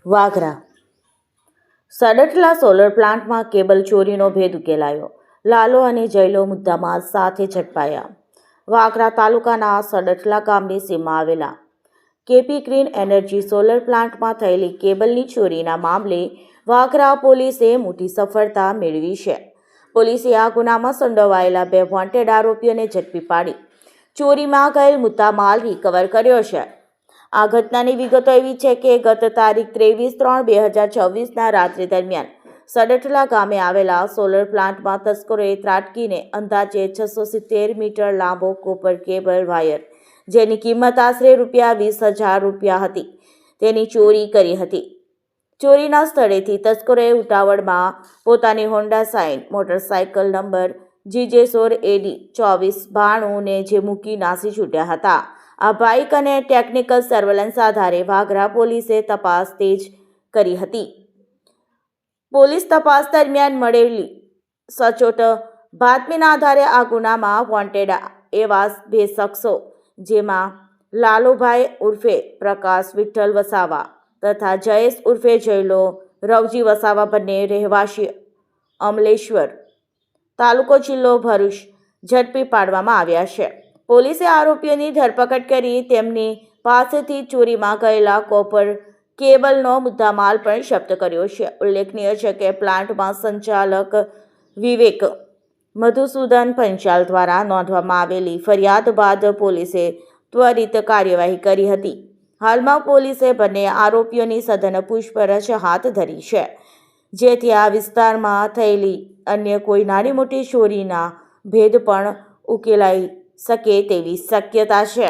Vagra સડઠલા solar પ્લાન્ટમાં cable ચોરીનો ભેદ ઉકેલાયો. લાલો અને જયલો મુદ્દામાલ સાથે ઝડપાયા. વાગરા તાલુકાના સડઠલા ગામની સીમમાં આવેલા કેપી ગ્રીન એનર્જી સોલર પ્લાન્ટમાં થયેલી કેબલની ચોરીના મામલે વાગરા પોલીસે મોટી સફળતા મેળવી છે. પોલીસે આ ગુનામાં સંડોવાયેલા 2 વોન્ટેડ આરોપીઓને ઝડપી પાડી ચોરીમાં ગયેલ મુદ્દામાલ રિકવર કર્યો છે. આ ઘટનાની વિગતો એવી છે કે ગત તારીખ 23/3/2024ના રાત્રિ દરમિયાન સડઠલા ગામે આવેલા સોલર પ્લાન્ટમાં તસ્કરોએ ત્રાટકીને અંદાજે 670 મીટર લાંબો કોપર કેબલ વાયર, જેની કિંમત આશરે ₹20,000 હતી, તેની ચોરી કરી હતી. ચોરીના સ્થળેથી તસ્કરોએ ઉતાવળમાં પોતાની Honda Shine motorcycle number GJ16AD 2492ને જે મૂકી નાસી છૂટ્યા હતા. આ બાઇક અને ટેકનિકલ સર્વેલન્સ આધારે વાગરા પોલીસે તપાસ તેજ કરી હતી. પોલીસ તપાસ દરમિયાન મળેલી સચોટ બાતમીના આધારે આ ગુનામાં વોન્ટેડ એવા 2 શખ્સો, જેમાં લાલુભાઈ ઉર્ફે પ્રકાશ વિઠ્ઠલ વસાવા તથા જયેશ ઉર્ફે જયલો રવજી વસાવા, બંને રહેવાસી અમલેશ્વર, તાલુકો જિલ્લો ભરૂચ, ઝડપી પાડવામાં આવ્યા છે. પોલીસે આરોપીઓની ધરપકડ કરી તેમની પાસેથી ચોરીમાં ગયેલા કોપર કેબલનો મુદ્દામાલ પણ જપ્ત કર્યો છે. ઉલ્લેખનીય છે કે પ્લાન્ટમાં સંચાલક વિવેક મધુસૂદન પંચાલ દ્વારા નોંધવામાં આવેલી ફરિયાદ બાદ પોલીસે ત્વરિત કાર્યવાહી કરી હતી. હાલમાં પોલીસે બંને આરોપીઓની સઘન પૂછપરછ હાથ ધરી છે, જેથી આ વિસ્તારમાં થયેલી અન્ય કોઈ નાની મોટી ચોરીના ભેદ પણ ઉકેલાઈ શકે તેવી શક્યતા છે.